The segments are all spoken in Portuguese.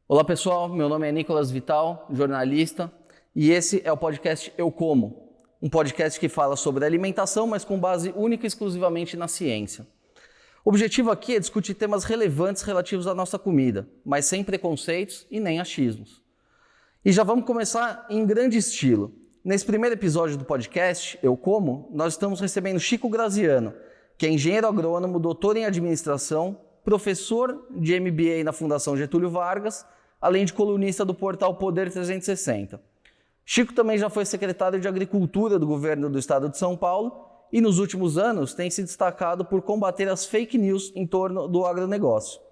Olá pessoal, meu nome é Nicolas Vital, jornalista, e esse é o podcast Eu Como, um podcast que fala sobre alimentação, mas com base única e exclusivamente na ciência. O objetivo aqui é discutir temas relevantes relativos à nossa comida, mas sem preconceitos e nem achismos. E já vamos começar em grande estilo. Nesse primeiro episódio do podcast Eu Como, nós estamos recebendo Chico Graziano, que é engenheiro agrônomo, doutor em administração, professor de MBA na Fundação Getúlio Vargas, além de colunista do portal Poder 360. Chico também já foi secretário de Agricultura do governo do estado de São Paulo e nos últimos anos tem se destacado por combater as fake news em torno do agronegócio.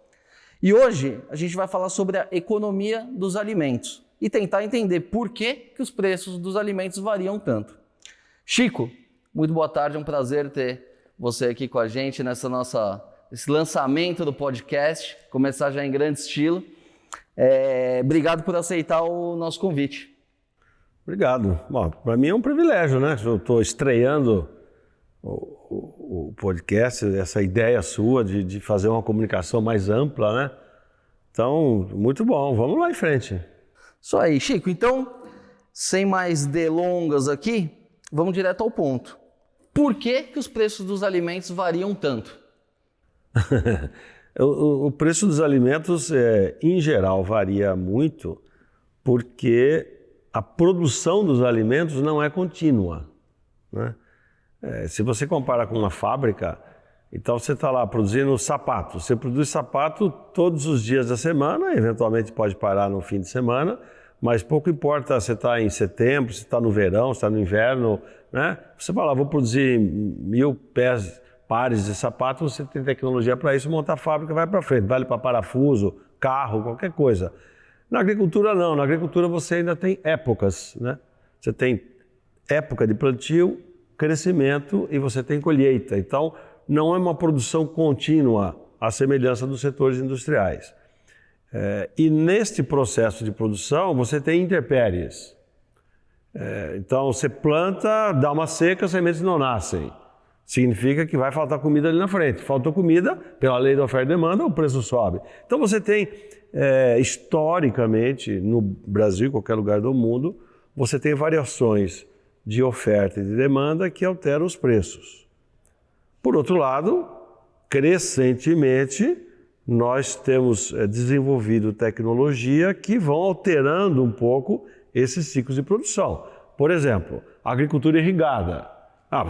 E hoje a gente vai falar sobre a economia dos alimentos e tentar entender por que os preços dos alimentos variam tanto. Chico, muito boa tarde, é um prazer ter você aqui com a gente esse lançamento do podcast, começar já em grande estilo. Obrigado por aceitar o nosso convite. Obrigado. Bom, para mim é um privilégio, né? Eu estou estreando o podcast, essa ideia sua de fazer uma comunicação mais ampla, né? Então, muito bom. Vamos lá em frente. Isso aí, Chico. Então, sem mais delongas aqui, vamos direto ao ponto. Por que os preços dos alimentos variam tanto? O preço dos alimentos, em geral, varia muito porque a produção dos alimentos não é contínua, né? Se você compara com uma fábrica, então você está lá produzindo sapato. Você produz sapato todos os dias da semana, eventualmente pode parar no fim de semana, mas pouco importa se está em setembro, se está no verão, se está no inverno, né? Você fala, vou produzir 1000 pares de sapato, você tem tecnologia para isso, monta a fábrica, vai para frente, vale para parafuso, carro, qualquer coisa. Na agricultura não, na agricultura você ainda tem épocas, né? Você tem época de plantio, crescimento e você tem colheita. Então não é uma produção contínua, à semelhança dos setores industriais. E neste processo de produção você tem intempéries. Então você planta, dá uma seca, as sementes não nascem. Significa que vai faltar comida ali na frente. Faltou comida, pela lei da oferta e demanda, o preço sobe. Então você tem, historicamente, no Brasil, em qualquer lugar do mundo, você tem variações de oferta e de demanda que alteram os preços. Por outro lado, crescentemente, nós temos desenvolvido tecnologia que vão alterando um pouco esses ciclos de produção. Por exemplo, a agricultura irrigada.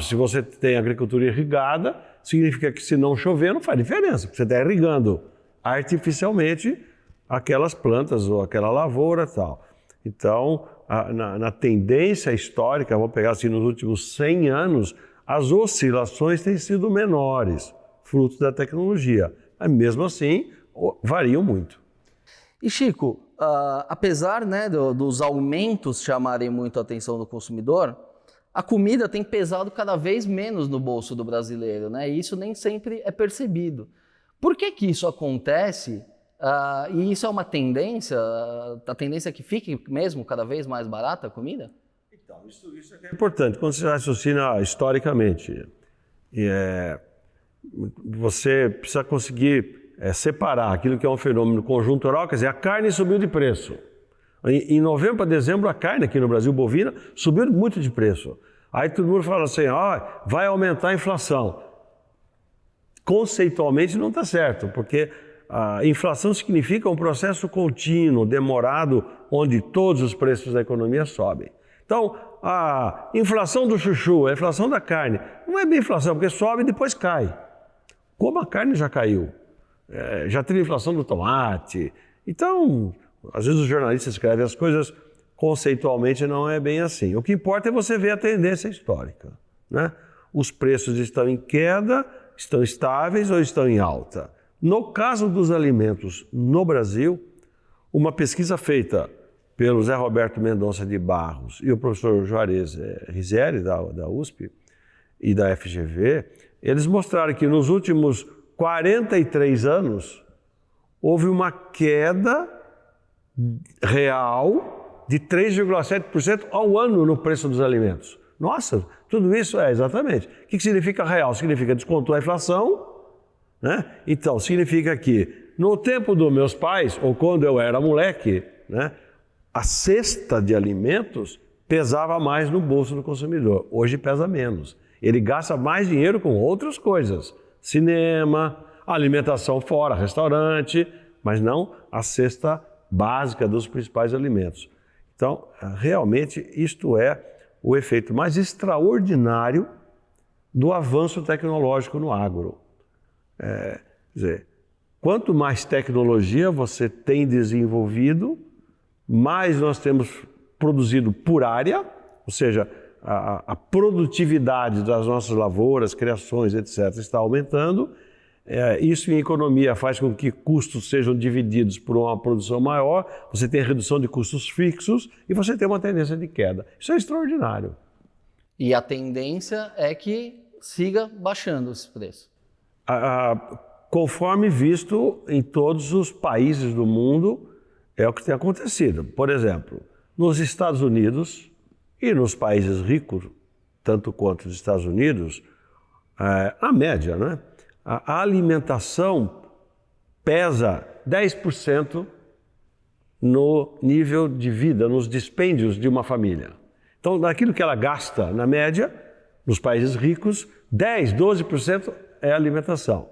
Se você tem agricultura irrigada, significa que se não chover não faz diferença, porque você está irrigando artificialmente aquelas plantas ou aquela lavoura e tal. Então, na tendência histórica, vamos pegar assim, nos últimos 100 anos, as oscilações têm sido menores, fruto da tecnologia. Mas mesmo assim, variam muito. E Chico, apesar, né, dos aumentos chamarem muito a atenção do consumidor, a comida tem pesado cada vez menos no bolso do brasileiro, né? E isso nem sempre é percebido. Por que isso acontece? E isso é uma tendência? A tendência é que fique mesmo cada vez mais barata a comida? Então, isso é importante. Quando você raciocina historicamente, você precisa conseguir separar aquilo que é um fenômeno conjuntural, quer dizer, a carne subiu de preço. Em novembro para dezembro, a carne aqui no Brasil, bovina, subiu muito de preço. Aí todo mundo fala assim, vai aumentar a inflação. Conceitualmente não está certo, porque a inflação significa um processo contínuo, demorado, onde todos os preços da economia sobem. Então, a inflação do chuchu, a inflação da carne, não é bem inflação, porque sobe e depois cai. Como a carne já caiu, já teve inflação do tomate. Então, às vezes os jornalistas escrevem as coisas, conceitualmente não é bem assim. O que importa é você ver a tendência histórica, né? Os preços estão em queda, estão estáveis ou estão em alta. No caso dos alimentos no Brasil, uma pesquisa feita pelo Zé Roberto Mendonça de Barros e o professor Juarez Rizeri, da USP e da FGV, eles mostraram que nos últimos 43 anos houve uma queda real de 3,7% ao ano no preço dos alimentos. Nossa, tudo isso exatamente. O que significa real? Significa descontou a inflação, né? Então, significa que no tempo dos meus pais, ou quando eu era moleque, né, a cesta de alimentos pesava mais no bolso do consumidor. Hoje pesa menos. Ele gasta mais dinheiro com outras coisas. Cinema, alimentação fora, restaurante, mas não a cesta básica dos principais alimentos. Então, realmente, isto é o efeito mais extraordinário do avanço tecnológico no agro. Quer dizer, quanto mais tecnologia você tem desenvolvido, mais nós temos produzido por área, ou seja, a produtividade das nossas lavouras, criações, etc., está aumentando. Isso em economia faz com que custos sejam divididos por uma produção maior, você tem redução de custos fixos e você tem uma tendência de queda. Isso é extraordinário. E a tendência é que siga baixando esse preço. Conforme visto em todos os países do mundo, é o que tem acontecido. Por exemplo, nos Estados Unidos e nos países ricos, tanto quanto os Estados Unidos, a média, né? A alimentação pesa 10% no nível de vida, nos dispêndios de uma família. Então, daquilo que ela gasta, na média, nos países ricos, 10%, 12% é alimentação.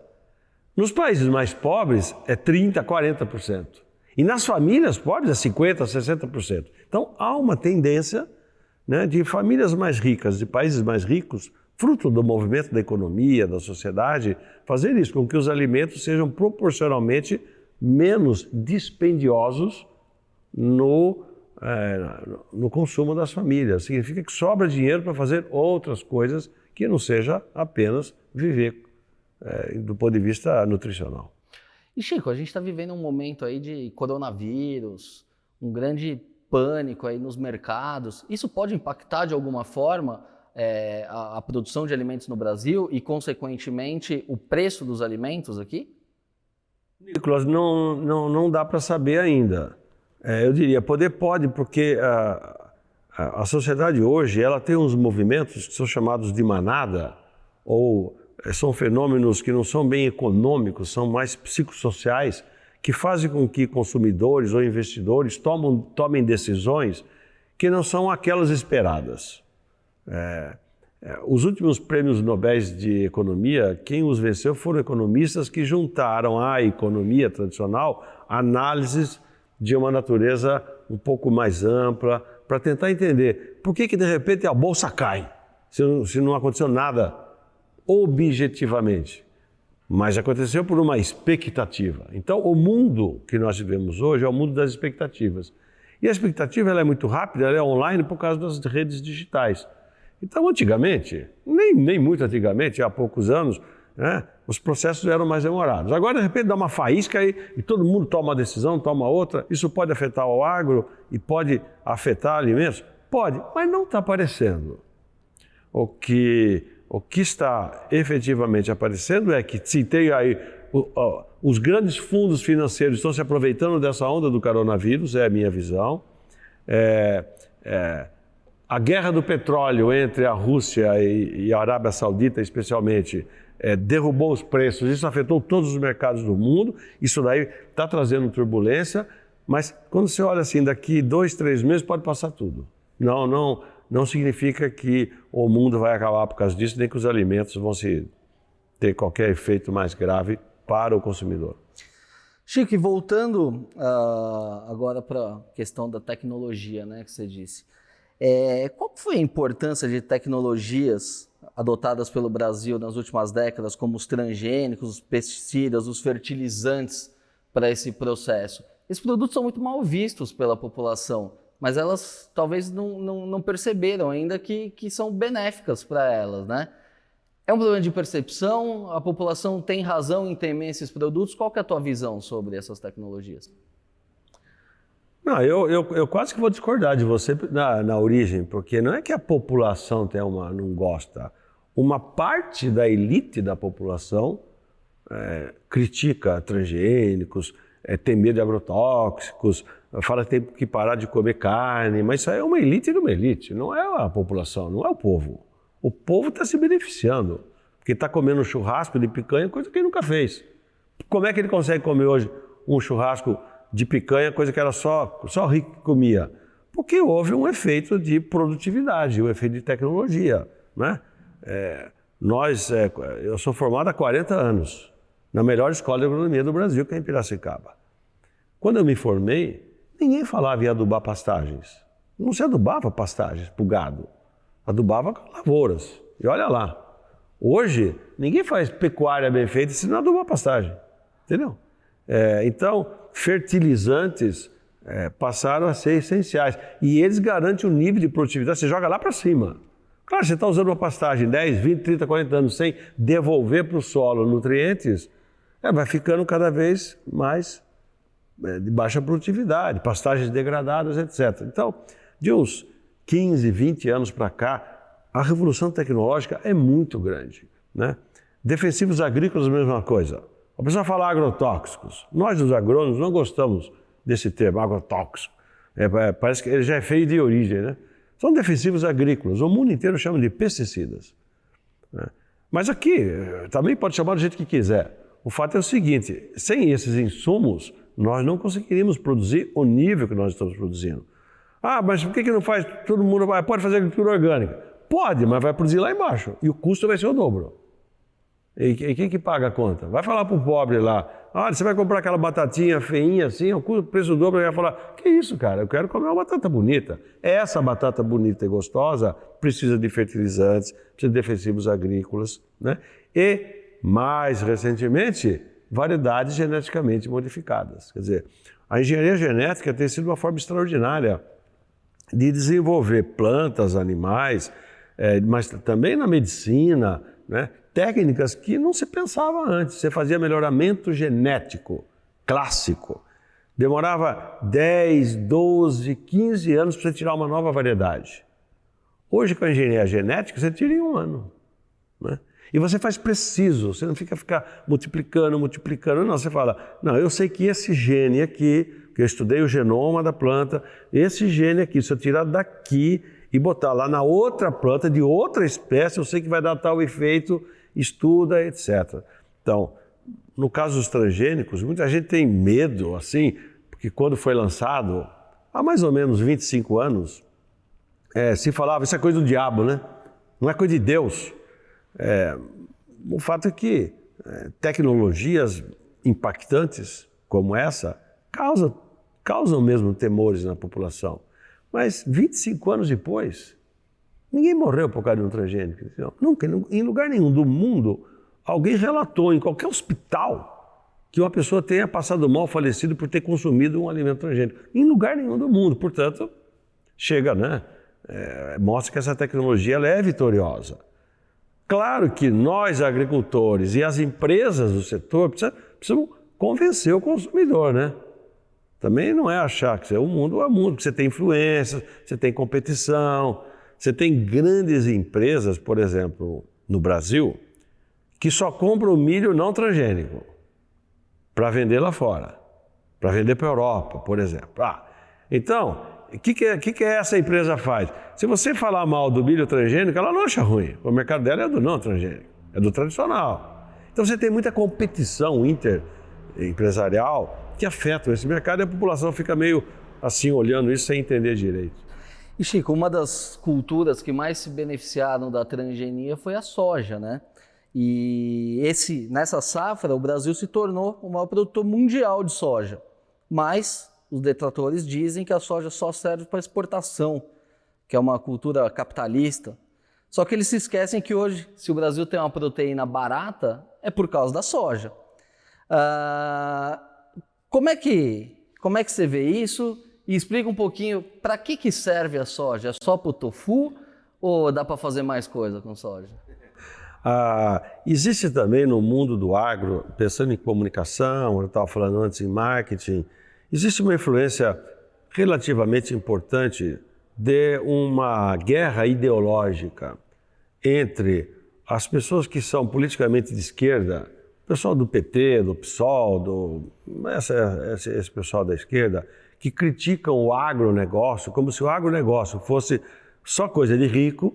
Nos países mais pobres, é 30%, 40%. E nas famílias pobres, é 50%, 60%. Então, há uma tendência, né, de famílias mais ricas, de países mais ricos, fruto do movimento da economia, da sociedade, fazer isso com que os alimentos sejam proporcionalmente menos dispendiosos no consumo das famílias. Significa que sobra dinheiro para fazer outras coisas que não seja apenas viver do ponto de vista nutricional. E Chico, a gente está vivendo um momento aí de coronavírus, um grande pânico aí nos mercados. Isso pode impactar de alguma forma a produção de alimentos no Brasil e, consequentemente, o preço dos alimentos aqui? Nicolas, não dá para saber ainda. Eu diria, pode, porque a sociedade hoje ela tem uns movimentos que são chamados de manada, ou são fenômenos que não são bem econômicos, são mais psicossociais, que fazem com que consumidores ou investidores tomem decisões que não são aquelas esperadas. Os últimos prêmios Nobel de Economia, quem os venceu foram economistas que juntaram à economia tradicional análises de uma natureza um pouco mais ampla, para tentar entender por que de repente a bolsa cai, se não aconteceu nada objetivamente, mas aconteceu por uma expectativa. Então, o mundo que nós vivemos hoje é o mundo das expectativas. E a expectativa ela é muito rápida, ela é online por causa das redes digitais. Então, antigamente, nem muito antigamente, há poucos anos, né, os processos eram mais demorados. Agora, de repente, dá uma faísca e todo mundo toma uma decisão, toma outra. Isso pode afetar o agro e pode afetar alimentos? Pode, mas não está aparecendo. O que está efetivamente aparecendo é que se tem aí os grandes fundos financeiros estão se aproveitando dessa onda do coronavírus, é a minha visão. A guerra do petróleo entre a Rússia e a Arábia Saudita, especialmente, derrubou os preços. Isso afetou todos os mercados do mundo. Isso daí está trazendo turbulência, mas quando você olha assim, daqui 2, 3 meses pode passar tudo. Não significa que o mundo vai acabar por causa disso, nem que os alimentos vão ter qualquer efeito mais grave para o consumidor. Chico, e voltando agora para a questão da tecnologia, né, que você disse. Qual foi a importância de tecnologias adotadas pelo Brasil nas últimas décadas, como os transgênicos, os pesticidas, os fertilizantes para esse processo? Esses produtos são muito mal vistos pela população, mas elas talvez não perceberam ainda que são benéficas para elas, né? É um problema de percepção? A população tem razão em temer esses produtos? Qual que é a tua visão sobre essas tecnologias? Não, eu quase que vou discordar de você na origem, porque não é que a população não gosta. Uma parte da elite da população critica transgênicos, tem medo de agrotóxicos, fala que tem que parar de comer carne, mas isso aí é uma elite de uma elite, não é a população, não é o povo. O povo está se beneficiando, porque está comendo um churrasco de picanha, coisa que ele nunca fez. Como é que ele consegue comer hoje um churrasco de picanha, coisa que era só rico que comia? Porque houve um efeito de produtividade, um efeito de tecnologia, né? Eu sou formado há 40 anos, na melhor escola de agronomia do Brasil, que é em Piracicaba. Quando eu me formei, ninguém falava em adubar pastagens. Não se adubava pastagens para o gado, adubava lavouras. E olha lá, hoje ninguém faz pecuária bem feita se não adubar pastagem, entendeu? Então, fertilizantes passaram a ser essenciais e eles garantem um nível de produtividade, você joga lá para cima. Claro, você está usando uma pastagem 10, 20, 30, 40 anos sem devolver para o solo nutrientes, vai ficando cada vez mais de baixa produtividade, pastagens degradadas, etc. Então, de uns 15, 20 anos para cá, a revolução tecnológica é muito grande, né? Defensivos agrícolas, a mesma coisa. A pessoa fala agrotóxicos. Nós, os agrônomos, não gostamos desse termo, agrotóxico. Parece que ele já é feio de origem, né? São defensivos agrícolas. O mundo inteiro chama de pesticidas, né? Mas aqui, também pode chamar do jeito que quiser. O fato é o seguinte, sem esses insumos, nós não conseguiríamos produzir o nível que nós estamos produzindo. Ah, mas por que não faz, todo mundo pode fazer agricultura orgânica? Pode, mas vai produzir lá embaixo e o custo vai ser o dobro. E quem que paga a conta? Vai falar para o pobre lá, você vai comprar aquela batatinha feinha assim, o preço do dobro, ele vai falar, que isso, cara, eu quero comer uma batata bonita. Essa batata bonita e gostosa precisa de fertilizantes, precisa de defensivos agrícolas, né? E, mais recentemente, variedades geneticamente modificadas. Quer dizer, a engenharia genética tem sido uma forma extraordinária de desenvolver plantas, animais, mas também na medicina, né? Técnicas que não se pensava antes. Você fazia melhoramento genético clássico. Demorava 10, 12, 15 anos para você tirar uma nova variedade. Hoje, com a engenharia genética, você tira em 1 ano, né? E você faz preciso, você não ficar multiplicando, não. Você fala, não, eu sei que esse gene aqui, que eu estudei o genoma da planta, esse gene aqui, se eu tirar daqui e botar lá na outra planta de outra espécie, eu sei que vai dar tal efeito, estuda, etc. Então, no caso dos transgênicos, muita gente tem medo, assim, porque quando foi lançado, há mais ou menos 25 anos, se falava, isso é coisa do diabo, né? Não é coisa de Deus. O fato é que tecnologias impactantes como essa causam mesmo temores na população. Mas 25 anos depois, ninguém morreu por causa de um transgênico. Nunca, em lugar nenhum do mundo, alguém relatou em qualquer hospital que uma pessoa tenha passado mal, falecido por ter consumido um alimento transgênico. Em lugar nenhum do mundo. Portanto, chega, né? Mostra que essa tecnologia ela é vitoriosa. Claro que nós, agricultores e as empresas do setor precisam convencer o consumidor, né? Também não é achar que o mundo é o mundo, que você tem influência, você tem competição, você tem grandes empresas, por exemplo, no Brasil, que só compram o milho não transgênico para vender lá fora, para vender para a Europa, por exemplo. Então, o que essa empresa faz? Se você falar mal do milho transgênico, ela não acha ruim. O mercado dela é do não transgênico, é do tradicional. Então você tem muita competição interempresarial que afeta esse mercado e a população fica meio assim olhando isso sem entender direito. E Chico, uma das culturas que mais se beneficiaram da transgenia foi a soja, né? E nessa safra o Brasil se tornou o maior produtor mundial de soja, mas os detratores dizem que a soja só serve para exportação, que é uma cultura capitalista. Só que eles se esquecem que hoje, se o Brasil tem uma proteína barata, é por causa da soja. Como é que você vê isso? E explica um pouquinho para que serve a soja. É só para o tofu ou dá para fazer mais coisa com soja? Existe também no mundo do agro, pensando em comunicação, eu estava falando antes em marketing, existe uma influência relativamente importante de uma guerra ideológica entre as pessoas que são politicamente de esquerda, o pessoal do PT, do PSOL, esse pessoal da esquerda, que criticam o agronegócio como se o agronegócio fosse só coisa de rico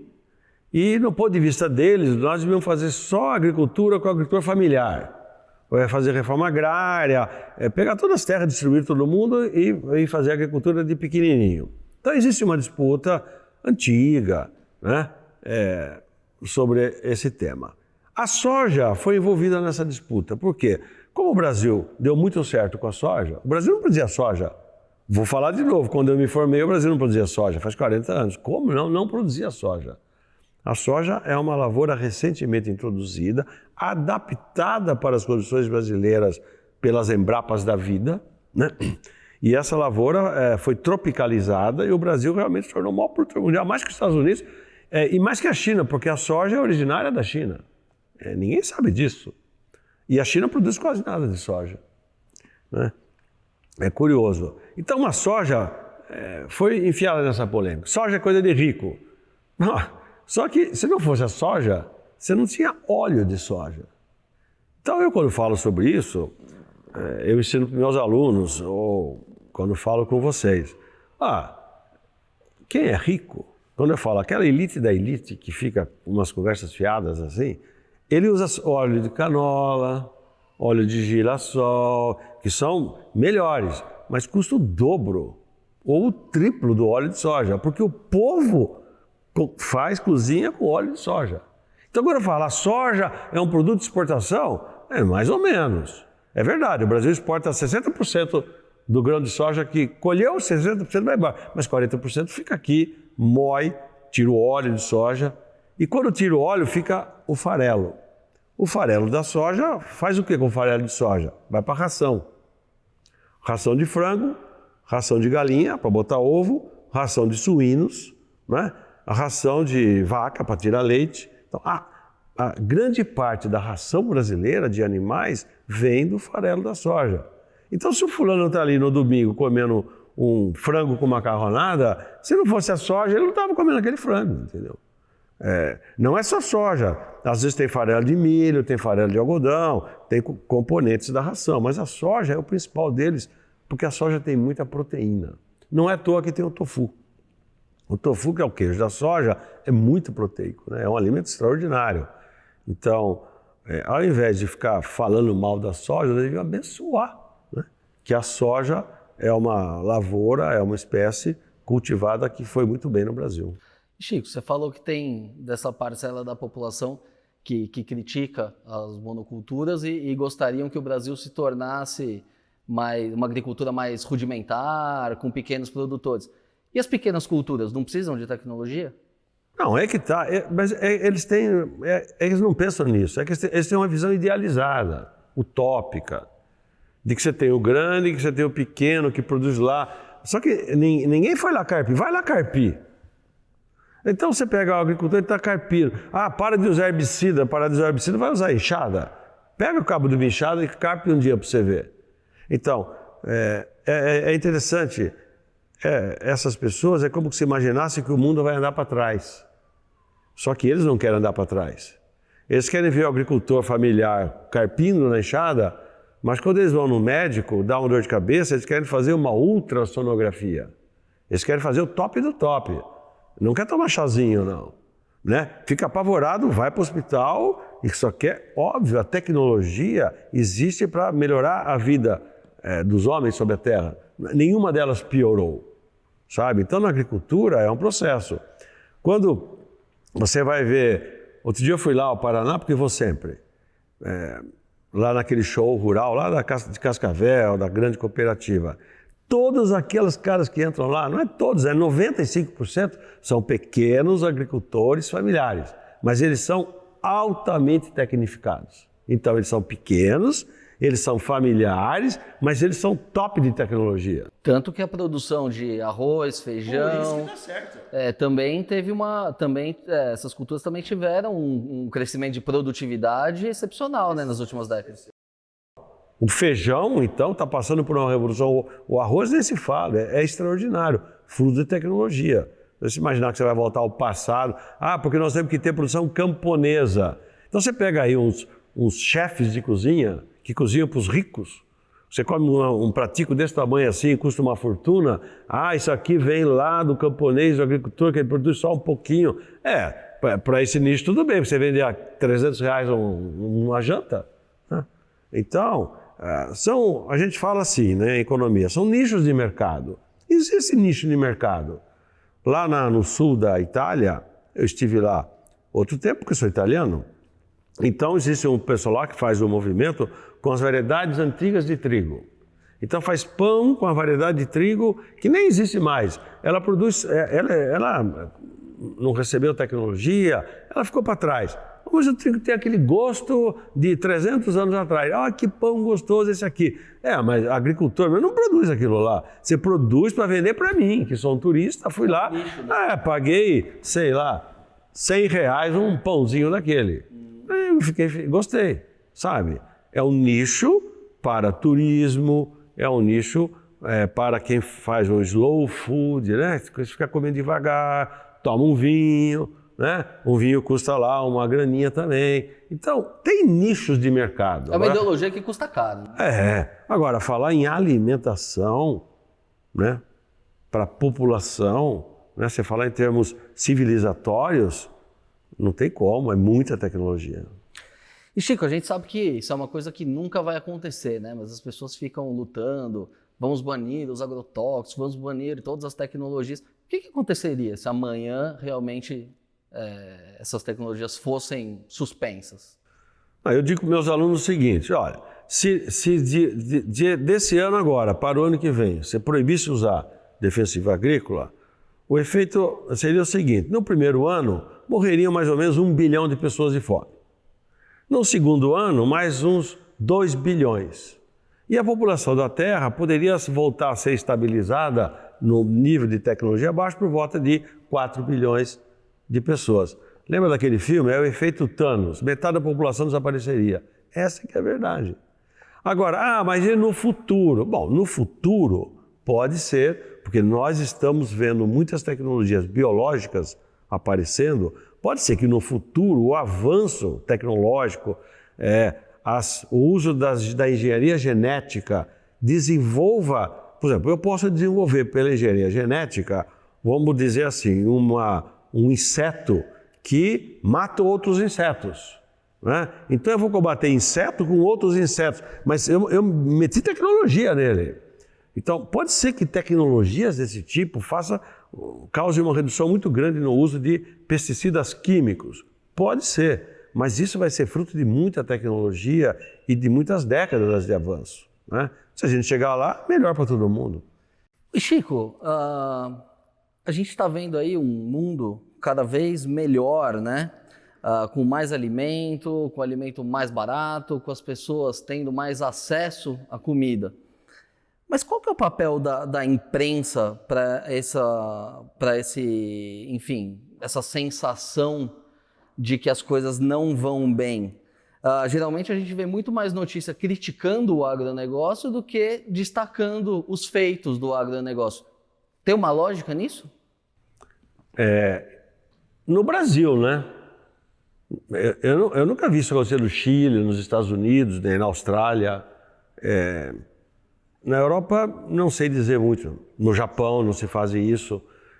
E no ponto de vista deles, nós devíamos fazer só agricultura com agricultura familiar. Ou é fazer reforma agrária, pegar todas as terras, distribuir todo mundo e fazer agricultura de pequenininho. Então existe uma disputa antiga, né, sobre esse tema. A soja foi envolvida nessa disputa. Por quê? Como o Brasil deu muito certo com a soja, o Brasil não produzia soja. Vou falar de novo, quando eu me formei, o Brasil não produzia soja, faz 40 anos. Como não? Não produzia soja. A soja é uma lavoura recentemente introduzida, adaptada para as condições brasileiras pelas Embrapas da vida, né? E essa lavoura foi tropicalizada e o Brasil realmente se tornou o maior produtor mundial, mais que os Estados Unidos e mais que a China, porque a soja é originária da China. Ninguém sabe disso. E a China produz quase nada de soja, né? É curioso. Então a soja foi enfiada nessa polêmica. Soja é coisa de rico. Não. Só que, se não fosse a soja, você não tinha óleo de soja. Então, eu, quando falo sobre isso, eu ensino para meus alunos, ou quando falo com vocês, quem é rico, quando eu falo aquela elite da elite, que fica umas conversas fiadas assim, ele usa óleo de canola, óleo de girassol, que são melhores, mas custam o dobro ou o triplo do óleo de soja, porque o povo cozinha com óleo de soja. Então, quando eu falo, a soja é um produto de exportação, mais ou menos. É verdade, o Brasil exporta 60% do grão de soja que colheu, 60% vai embora, mas 40% fica aqui, moe, tira o óleo de soja, e quando tira o óleo fica o farelo. O farelo da soja faz o que com o farelo de soja? Vai para ração. Ração de frango, ração de galinha para botar ovo, ração de suínos, né? A ração de vaca para tirar leite. Então, a grande parte da ração brasileira de animais vem do farelo da soja. Então, se o fulano está ali no domingo comendo um frango com macarronada, se não fosse a soja, ele não estava comendo aquele frango, entendeu? Não é só soja. Às vezes tem farelo de milho, tem farelo de algodão, tem componentes da ração, mas a soja é o principal deles, porque a soja tem muita proteína. Não é à toa que tem o tofu. O tofu, que é o queijo da soja, é muito proteico, né? É um alimento extraordinário. Então, ao invés de ficar falando mal da soja, nós devemos abençoar, né? Que a soja é uma lavoura, é uma espécie cultivada que foi muito bem no Brasil. Chico, você falou que tem dessa parcela da população que critica as monoculturas e gostariam que o Brasil se tornasse uma agricultura mais rudimentar, com pequenos produtores. E as pequenas culturas não precisam de tecnologia? Não, é que tá. Mas eles não pensam nisso. É que eles têm uma visão idealizada, utópica, de que você tem o grande, que você tem o pequeno, que produz lá. Só que ninguém foi lá carpir. Vai lá carpir. Então você pega o agricultor e está carpindo. Para de usar herbicida. Para de usar herbicida, vai usar enxada. Pega o cabo de uma enxada e carpe um dia para você ver. Então, é interessante. Essas pessoas é como se imaginassem que o mundo vai andar para trás. Só que eles não querem andar para trás. Eles querem ver o agricultor familiar carpindo na enxada, mas quando eles vão no médico, dá uma dor de cabeça, eles querem fazer uma ultrassonografia. Eles querem fazer o top do top. Não quer tomar chazinho, não. Né? Fica apavorado, vai para o hospital e só quer, óbvio, a tecnologia existe para melhorar a vida dos homens sobre a terra. Nenhuma delas piorou. Sabe? Então, na agricultura é um processo. Quando você vai ver... Outro dia eu fui lá ao Paraná, porque vou sempre. Lá naquele show rural, lá de Cascavel, da grande cooperativa. Todos aqueles caras que entram lá, não é todos, 95% são pequenos agricultores familiares. Mas eles são altamente tecnificados. Então, eles são pequenos, eles são familiares, mas eles são top de tecnologia. Tanto que a produção de arroz, feijão, também teve essas culturas também tiveram um crescimento de produtividade excepcional, né, nas últimas décadas. O feijão, então, está passando por uma revolução. O arroz nem se fala, é extraordinário, fruto de tecnologia. Você imaginar que você vai voltar ao passado, porque nós temos que ter produção camponesa. Então você pega aí uns chefes de cozinha que cozinham para os ricos. Você come um pratico desse tamanho assim, custa uma fortuna. Isso aqui vem lá do camponês, do agricultor, que ele produz só um pouquinho. para esse nicho tudo bem, você vende a R$300 uma janta, né? Então, a gente fala assim, né, em economia, são nichos de mercado. Existe esse nicho de mercado. Lá no sul da Itália, eu estive lá outro tempo, porque eu sou italiano, então existe um pessoal lá que faz um movimento com as variedades antigas de trigo. Então faz pão com a variedade de trigo que nem existe mais. Ela produz, ela não recebeu tecnologia, ela ficou para trás. Mas o trigo tem aquele gosto de 300 anos atrás. Ah, que pão gostoso esse aqui. Mas agricultor não produz aquilo lá. Você produz para vender para mim, que sou um turista, fui lá, paguei, sei lá, R$100 um pãozinho daquele. Eu gostei, sabe? É um nicho para turismo, é um nicho para quem faz o slow food, né? Fica comendo devagar, toma um vinho, né? Um vinho custa lá uma graninha também. Então, tem nichos de mercado. É uma ideologia que custa caro. Né? Agora, falar em alimentação, né? Para a população, né? Você falar em termos civilizatórios, não tem como, é muita tecnologia. E Chico, a gente sabe que isso é uma coisa que nunca vai acontecer, né? Mas as pessoas ficam lutando, vamos banir os agrotóxicos, vamos banir todas as tecnologias. O que aconteceria se amanhã realmente essas tecnologias fossem suspensas? Eu digo para meus alunos o seguinte, olha, se desse ano agora para o ano que vem, você proibisse usar defensivo agrícola, o efeito seria o seguinte, no primeiro ano morreriam mais ou menos 1 bilhão de pessoas de fome. No segundo ano, mais uns 2 bilhões. E a população da Terra poderia voltar a ser estabilizada no nível de tecnologia abaixo por volta de 4 bilhões de pessoas. Lembra daquele filme? É o efeito Thanos. Metade da população desapareceria. Essa que é a verdade. Agora, mas e no futuro? Bom, no futuro pode ser, porque nós estamos vendo muitas tecnologias biológicas aparecendo. Pode ser que no futuro o avanço tecnológico, o uso da engenharia genética desenvolva, por exemplo, eu posso desenvolver pela engenharia genética, vamos dizer assim, um inseto que mata outros insetos. Né? Então eu vou combater inseto com outros insetos, mas eu meti tecnologia nele. Então pode ser que tecnologias desse tipo cause uma redução muito grande no uso de pesticidas químicos. Pode ser, mas isso vai ser fruto de muita tecnologia e de muitas décadas de avanço. Né? Se a gente chegar lá, melhor para todo mundo. E Chico, a gente está vendo aí um mundo cada vez melhor, né? Com mais alimento, com alimento mais barato, com as pessoas tendo mais acesso à comida. Mas qual que é o papel da imprensa para essa sensação de que as coisas não vão bem? Geralmente a gente vê muito mais notícia criticando o agronegócio do que destacando os feitos do agronegócio. Tem uma lógica nisso? No Brasil, né? Eu nunca vi isso acontecer no Chile, nos Estados Unidos, nem na Austrália. Na Europa, não sei dizer muito. No Japão não se faz isso.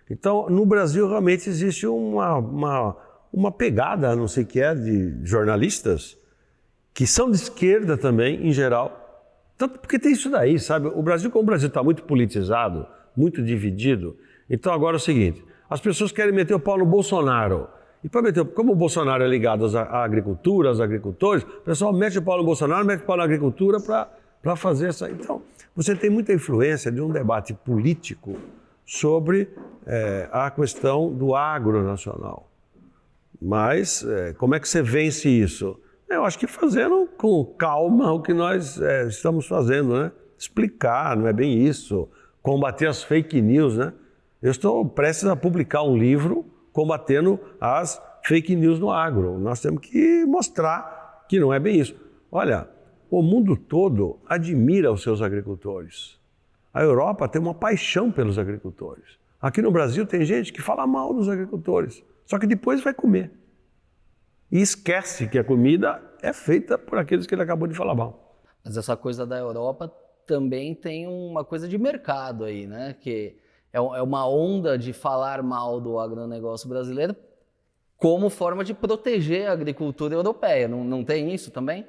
Então, no Brasil, realmente existe uma pegada, não sei o que de jornalistas que são de esquerda também, em geral. Tanto porque tem isso daí, sabe? O Brasil, como o Brasil está muito politizado, muito dividido, então agora é o seguinte, as pessoas querem meter o pau no Bolsonaro. E como o Bolsonaro é ligado à agricultura, aos agricultores, o pessoal mete o pau no Bolsonaro, mete o pau na agricultura para fazer essa... Então, você tem muita influência de um debate político sobre a questão do agro nacional. Mas como é que você vence isso? Eu acho que fazendo com calma o que nós estamos fazendo, né? Explicar, não é bem isso. Combater as fake news, né? Eu estou prestes a publicar um livro combatendo as fake news no agro. Nós temos que mostrar que não é bem isso. Olha, o mundo todo admira os seus agricultores. A Europa tem uma paixão pelos agricultores. Aqui no Brasil tem gente que fala mal dos agricultores, só que depois vai comer. E esquece que a comida é feita por aqueles que ele acabou de falar mal. Mas essa coisa da Europa também tem uma coisa de mercado aí, né? Que é uma onda de falar mal do agronegócio brasileiro como forma de proteger a agricultura europeia. Não tem isso também?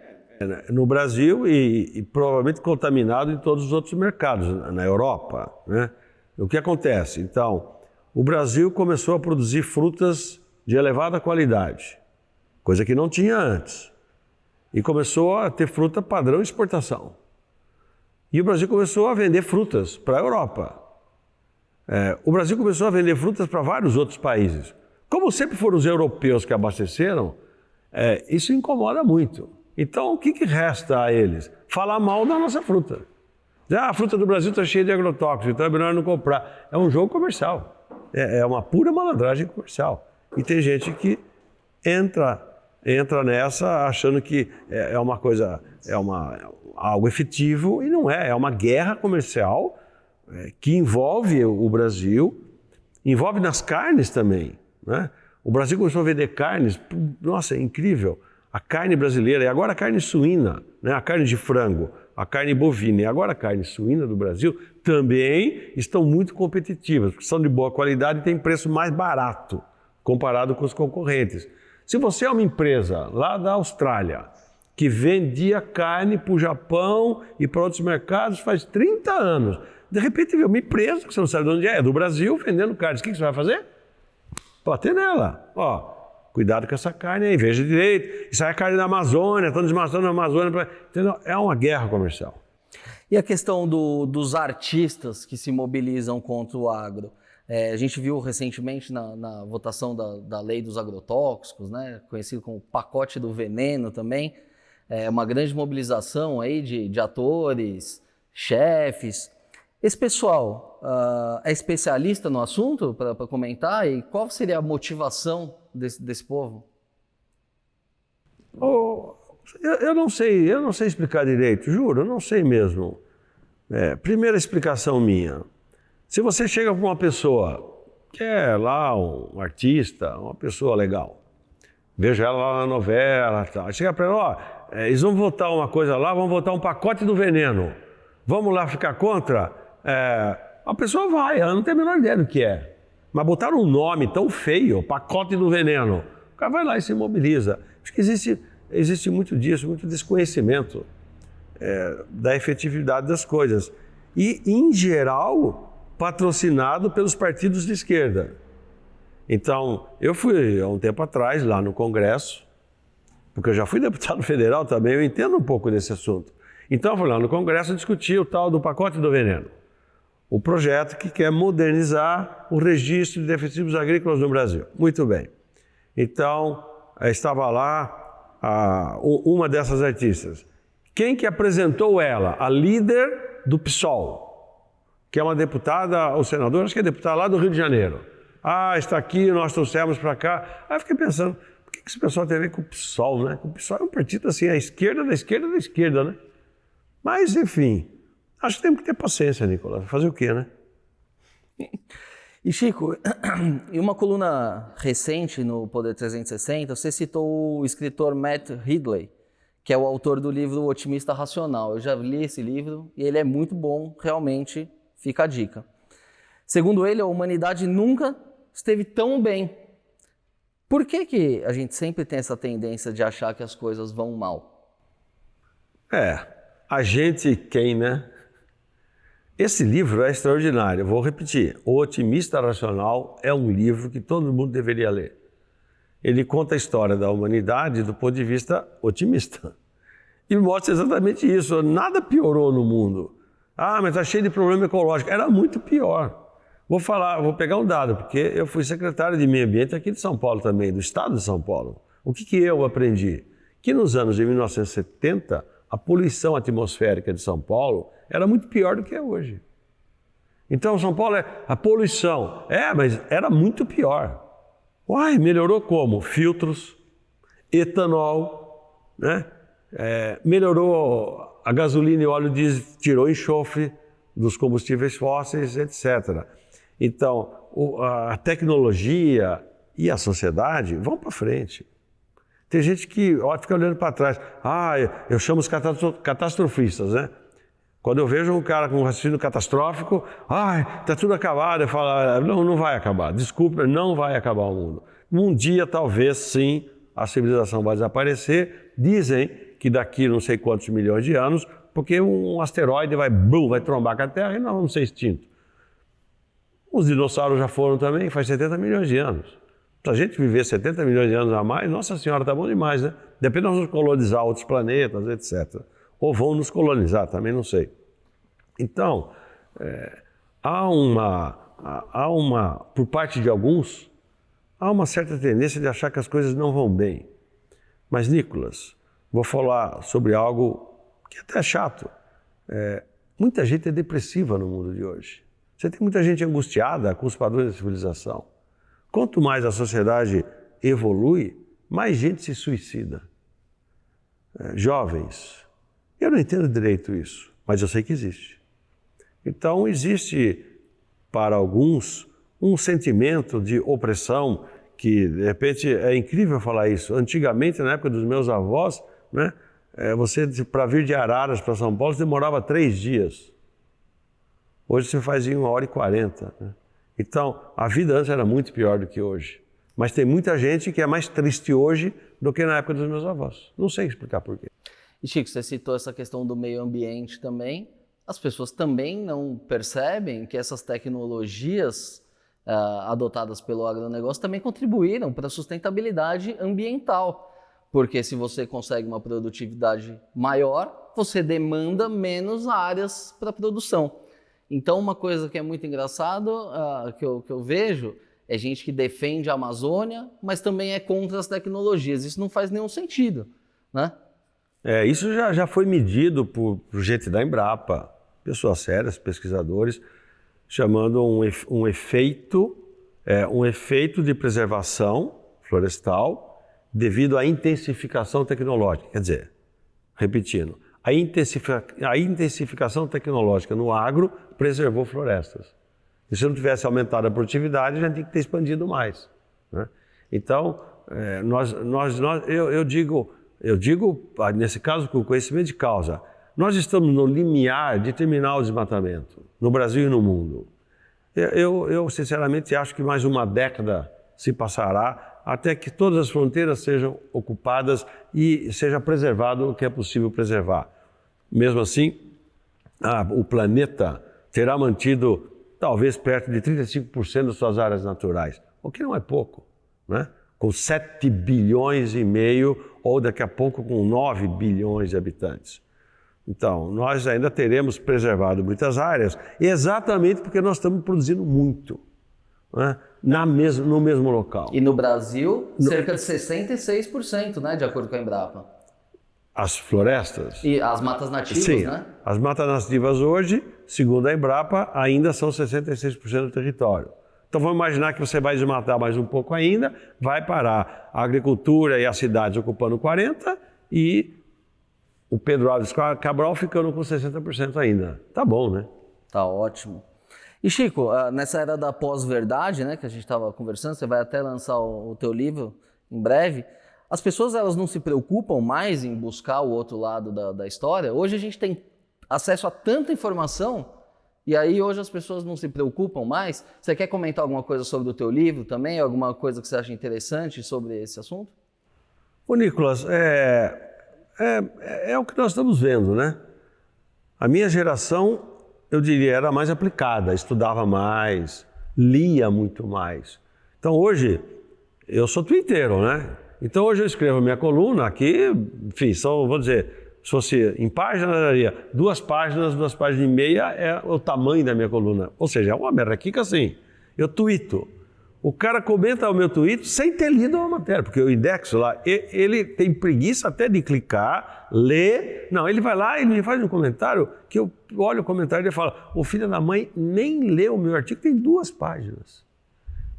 No Brasil e provavelmente contaminado em todos os outros mercados, na Europa, né? O que acontece? Então, o Brasil começou a produzir frutas de elevada qualidade, coisa que não tinha antes. E começou a ter fruta padrão exportação. E o Brasil começou a vender frutas para a Europa. O Brasil começou a vender frutas para vários outros países. Como sempre foram os europeus que abasteceram, isso incomoda muito. Então, o que resta a eles? Falar mal da nossa fruta. A fruta do Brasil está cheia de agrotóxicos, então é melhor não comprar. É um jogo comercial. É uma pura malandragem comercial. E tem gente que entra nessa achando que é uma coisa, algo efetivo, e não é. É uma guerra comercial que envolve o Brasil, envolve nas carnes também, né? O Brasil começou a vender carnes, nossa, é incrível. A carne brasileira, e agora a carne suína, né? A carne de frango, a carne bovina e agora a carne suína do Brasil também estão muito competitivas, porque são de boa qualidade e têm preço mais barato comparado com os concorrentes. Se você é uma empresa lá da Austrália que vendia carne para o Japão e para outros mercados faz 30 anos, de repente vê uma empresa que você não sabe de onde é do Brasil vendendo carne, o que você vai fazer? Bater nela. Cuidado com essa carne aí, veja direito. Isso aí é carne da Amazônia, estão desmatando a Amazônia. Entendeu? É uma guerra comercial. E a questão dos artistas que se mobilizam contra o agro? A gente viu recentemente na votação da lei dos agrotóxicos, né, conhecido como pacote do veneno também, uma grande mobilização aí de atores, chefes. Esse pessoal é especialista no assunto para comentar? E qual seria a motivação desse povo? Eu não sei explicar direito, juro, eu não sei mesmo. Primeira explicação minha. Se você chega para uma pessoa que é lá um artista, uma pessoa legal, veja ela lá na novela, tal. Chega para ela, eles vão votar uma coisa lá, vão votar um pacote do veneno. Vamos lá ficar contra? A pessoa vai, ela não tem a menor ideia do que é. Mas botaram um nome tão feio, pacote do veneno. O cara vai lá e se mobiliza. Acho que existe muito disso, muito desconhecimento da efetividade das coisas. E, em geral, patrocinado pelos partidos de esquerda. Então, eu fui, há um tempo atrás, lá no Congresso, porque eu já fui deputado federal também, eu entendo um pouco desse assunto. Então, eu fui lá no Congresso discutir o tal do pacote do veneno. O projeto que quer modernizar o registro de defensivos agrícolas no Brasil. Muito bem. Então, estava lá uma dessas artistas. Quem que apresentou ela? A líder do PSOL, que é uma deputada, ou senadora, acho que é deputada lá do Rio de Janeiro. Está aqui, nós trouxemos para cá. Aí eu fiquei pensando, por que esse pessoal tem a ver com o PSOL, né? O PSOL é um partido assim, a esquerda da esquerda da esquerda, né? Mas, enfim, acho que temos que ter paciência, Nicolas. Fazer o quê, né? E, Chico, em uma coluna recente no Poder 360, você citou o escritor Matt Ridley, que é o autor do livro O Otimista Racional. Eu já li esse livro e ele é muito bom, realmente fica a dica. Segundo ele, a humanidade nunca esteve tão bem. Por que a gente sempre tem essa tendência de achar que as coisas vão mal? A gente quem, né? Esse livro é extraordinário, vou repetir. O Otimista Racional é um livro que todo mundo deveria ler. Ele conta a história da humanidade do ponto de vista otimista. E mostra exatamente isso. Nada piorou no mundo. Mas está cheio de problema ecológico. Era muito pior. Vou pegar um dado, porque eu fui secretário de Meio Ambiente aqui de São Paulo também, do estado de São Paulo. O que eu aprendi? Que nos anos de 1970, a poluição atmosférica de São Paulo era muito pior do que é hoje. Então, São Paulo a poluição. Mas era muito pior. Melhorou como? Filtros, etanol, né? Melhorou a gasolina e óleo diesel, tirou enxofre dos combustíveis fósseis, etc. Então, a tecnologia e a sociedade vão para frente. Tem gente que fica olhando para trás. Eu chamo os catastrofistas, né? Quando eu vejo um cara com um raciocínio catastrófico, está tudo acabado, eu falo, não vai acabar, desculpa, não vai acabar o mundo. um dia talvez sim a civilização vai desaparecer. Dizem que daqui não sei quantos milhões de anos, porque um asteroide vai trombar com a Terra e nós vamos ser extintos. Os dinossauros já foram também, faz 70 milhões de anos. Se a gente viver 70 milhões de anos a mais, nossa senhora, tá bom demais, né? Depende, nós vamos colonizar outros planetas, etc. Ou vão nos colonizar, também não sei. Então, por parte de alguns, há uma certa tendência de achar que as coisas não vão bem. Mas, Nicolas, vou falar sobre algo que até é chato. Muita gente é depressiva no mundo de hoje. Você tem muita gente angustiada com os padrões da civilização. Quanto mais a sociedade evolui, mais gente se suicida. Jovens, eu não entendo direito isso, mas eu sei que existe. Então, existe para alguns um sentimento de opressão que, de repente, é incrível falar isso. Antigamente, na época dos meus avós, né, você, para vir de Araras para São Paulo, demorava 3 dias. Hoje você faz em 1h40. Né? Então, a vida antes era muito pior do que hoje. Mas tem muita gente que é mais triste hoje do que na época dos meus avós. Não sei explicar por quê. E Chico, você citou essa questão do meio ambiente também. As pessoas também não percebem que essas tecnologias adotadas pelo agronegócio também contribuíram para a sustentabilidade ambiental. Porque se você consegue uma produtividade maior, você demanda menos áreas para produção. Então, uma coisa que é muito engraçado, que eu vejo, é gente que defende a Amazônia, mas também é contra as tecnologias. Isso não faz nenhum sentido, né? Isso já foi medido por gente da Embrapa, pessoas sérias, pesquisadores, chamando um efeito de preservação florestal devido à intensificação tecnológica. Quer dizer, repetindo, a intensificação tecnológica no agro preservou florestas. E se não tivesse aumentado a produtividade, a gente tinha que ter expandido mais. Né? Então, eu digo, nesse caso, com conhecimento de causa, nós estamos no limiar de terminar o desmatamento, no Brasil e no mundo. Eu sinceramente, acho que mais uma década se passará até que todas as fronteiras sejam ocupadas e seja preservado o que é possível preservar. Mesmo assim, o planeta terá mantido talvez perto de 35% das suas áreas naturais, o que não é pouco, né? Com 7 bilhões e meio, ou daqui a pouco com 9 bilhões de habitantes. Então, nós ainda teremos preservado muitas áreas, exatamente porque nós estamos produzindo muito, né? No mesmo local. E no Brasil, cerca de 66%, né, de acordo com a Embrapa. As florestas? E as matas nativas, sim, né? As matas nativas hoje, segundo a Embrapa, ainda são 66% do território. Então vamos imaginar que você vai desmatar mais um pouco ainda, vai parar a agricultura e as cidades ocupando 40% e o Pedro Álvares Cabral ficando com 60% ainda. Tá bom, né? Tá ótimo. E Chico, nessa era da pós-verdade, né, que a gente estava conversando, você vai até lançar o teu livro em breve, as pessoas elas não se preocupam mais em buscar o outro lado da história? Hoje a gente tem acesso a tanta informação e aí hoje as pessoas não se preocupam mais. Você quer comentar alguma coisa sobre o teu livro também? Alguma coisa que você acha interessante sobre esse assunto? Ô Nicolas, é o que nós estamos vendo, né? A minha geração, eu diria, era mais aplicada, estudava mais, lia muito mais. Então hoje, eu sou twitteiro, né? Então hoje eu escrevo minha coluna aqui, enfim, vou dizer, se fosse em página, daria 2 páginas e meia é o tamanho da minha coluna. Ou seja, é uma merrequica assim. Eu tuito. O cara comenta o meu tweet sem ter lido a matéria, porque eu indexo lá, ele tem preguiça até de clicar, ler. Não, ele vai lá e me faz um comentário que eu olho o comentário e ele fala: o filho da mãe nem leu o meu artigo, tem 2 páginas.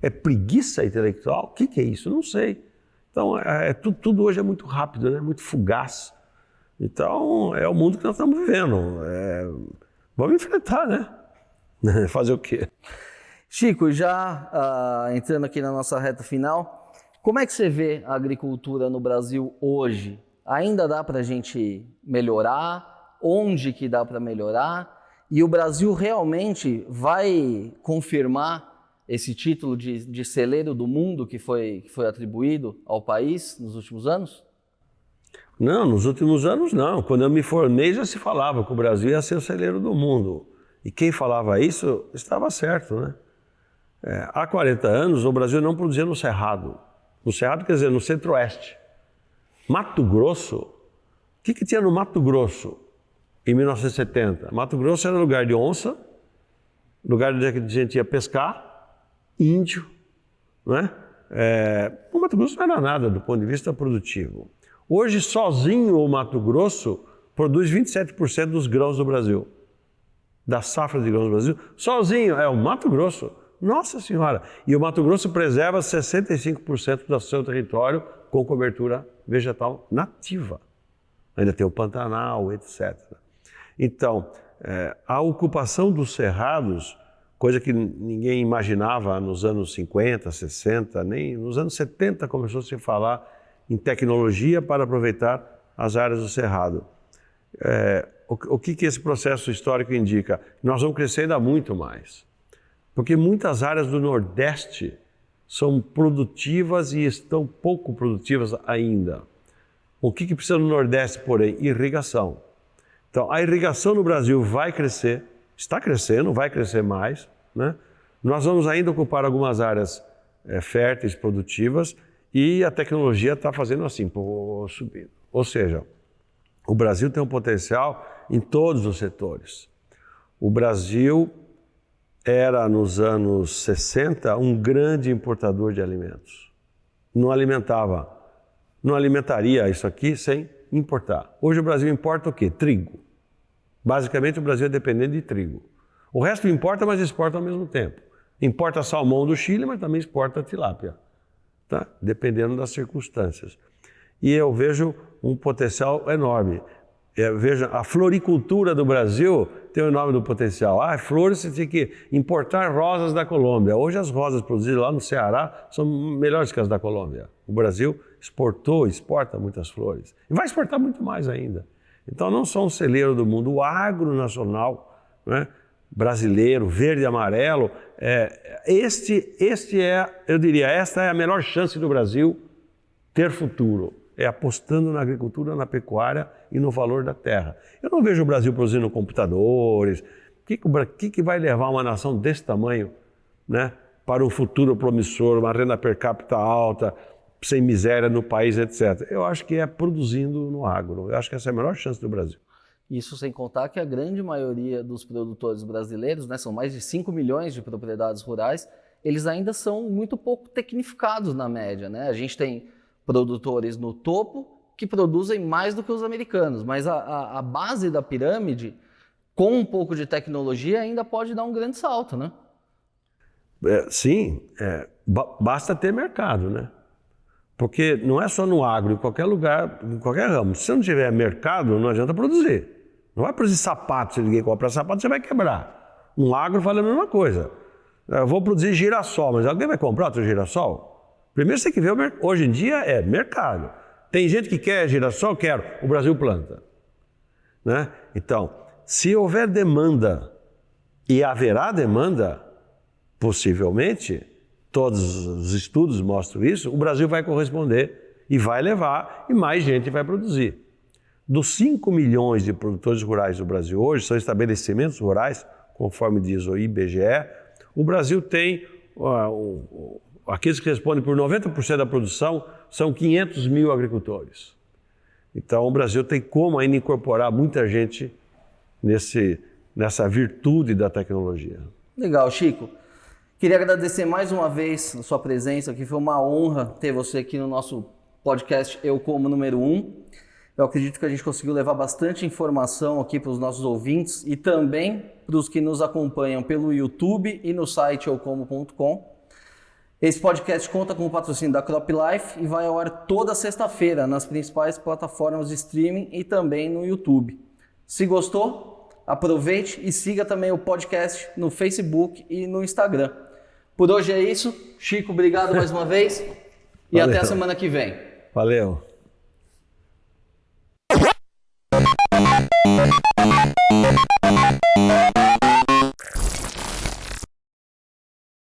É preguiça intelectual? O que é isso? Não sei. Então, tudo hoje é muito rápido, né? Muito fugaz. Então, é o mundo que nós estamos vivendo. Vamos enfrentar, né? Fazer o quê? Chico, já entrando aqui na nossa reta final, como é que você vê a agricultura no Brasil hoje? Ainda dá para a gente melhorar? Onde que dá para melhorar? E o Brasil realmente vai confirmar esse título de celeiro do mundo que foi atribuído ao país nos últimos anos? Não, nos últimos anos não. Quando eu me formei já se falava que o Brasil ia ser o celeiro do mundo. E quem falava isso estava certo, né? Há 40 anos o Brasil não produzia no Cerrado. No Cerrado quer dizer no Centro-Oeste. Mato Grosso, o que tinha no Mato Grosso em 1970? Mato Grosso era lugar de onça, lugar onde a gente ia pescar, índio, né? O Mato Grosso não era nada do ponto de vista produtivo. Hoje, sozinho o Mato Grosso produz 27% dos grãos do Brasil. Da safra de grãos do Brasil, sozinho, é o Mato Grosso. Nossa Senhora! E o Mato Grosso preserva 65% do seu território com cobertura vegetal nativa. Ainda tem o Pantanal, etc. Então, a ocupação dos cerrados, coisa que ninguém imaginava nos anos 50, 60, nem nos anos 70 começou a se falar em tecnologia para aproveitar as áreas do cerrado. O que esse processo histórico indica? Nós vamos crescer ainda muito mais. Porque muitas áreas do Nordeste são produtivas e estão pouco produtivas ainda. O que precisa no Nordeste, porém? Irrigação. Então, a irrigação no Brasil vai crescer, está crescendo, vai crescer mais, né? Nós vamos ainda ocupar algumas áreas férteis, produtivas, e a tecnologia está fazendo assim, subindo. Ou seja, o Brasil tem um potencial em todos os setores. O Brasil era, nos anos 60, um grande importador de alimentos. Não alimentaria isso aqui sem importar. Hoje o Brasil importa o quê? Trigo. Basicamente o Brasil é dependente de trigo. O resto importa, mas exporta ao mesmo tempo. Importa salmão do Chile, mas também exporta tilápia, tá? Dependendo das circunstâncias. E eu vejo um potencial enorme. Veja, a floricultura do Brasil tem o nome do potencial. Flores, você tem que importar rosas da Colômbia. Hoje as rosas produzidas lá no Ceará são melhores que as da Colômbia. O Brasil exporta muitas flores. E vai exportar muito mais ainda. Então não só um celeiro do mundo, o agro nacional, né, brasileiro, verde e amarelo, eu diria, esta é a melhor chance do Brasil ter futuro. Apostando na agricultura, na pecuária e no valor da terra. Eu não vejo o Brasil produzindo computadores. O que vai levar uma nação desse tamanho, né, para um futuro promissor, uma renda per capita alta, sem miséria no país, etc. Eu acho que é produzindo no agro. Eu acho que essa é a melhor chance do Brasil. Isso sem contar que a grande maioria dos produtores brasileiros, né, são mais de 5 milhões de propriedades rurais, eles ainda são muito pouco tecnificados na média, né? A gente tem produtores no topo que produzem mais do que os americanos, mas a base da pirâmide, com um pouco de tecnologia, ainda pode dar um grande salto, né? Sim, basta ter mercado, né? Porque não é só no agro, em qualquer lugar, em qualquer ramo. Se você não tiver mercado, não adianta produzir. Não vai produzir sapato, se ninguém comprar sapato, você vai quebrar. No agro vale a mesma coisa. Eu vou produzir girassol, mas alguém vai comprar outro girassol? Primeiro você tem que ver, hoje em dia é mercado. Tem gente que quer girassol, quero, o Brasil planta, né? Então, se houver demanda, e haverá demanda, possivelmente, todos os estudos mostram isso, o Brasil vai corresponder e vai levar, e mais gente vai produzir. Dos 5 milhões de produtores rurais do Brasil hoje, são estabelecimentos rurais, conforme diz o IBGE, o Brasil tem... Aqueles que respondem por 90% da produção são 500 mil agricultores. Então, o Brasil tem como ainda incorporar muita gente nessa virtude da tecnologia. Legal, Chico. Queria agradecer mais uma vez a sua presença aqui. Foi uma honra ter você aqui no nosso podcast Eu Como número 1. Eu acredito que a gente conseguiu levar bastante informação aqui para os nossos ouvintes e também para os que nos acompanham pelo YouTube e no site eucomo.com. Esse podcast conta com o patrocínio da Crop Life e vai ao ar toda sexta-feira nas principais plataformas de streaming e também no YouTube. Se gostou, aproveite e siga também o podcast no Facebook e no Instagram. Por hoje é isso. Chico, obrigado mais uma vez e até a semana que vem. Valeu.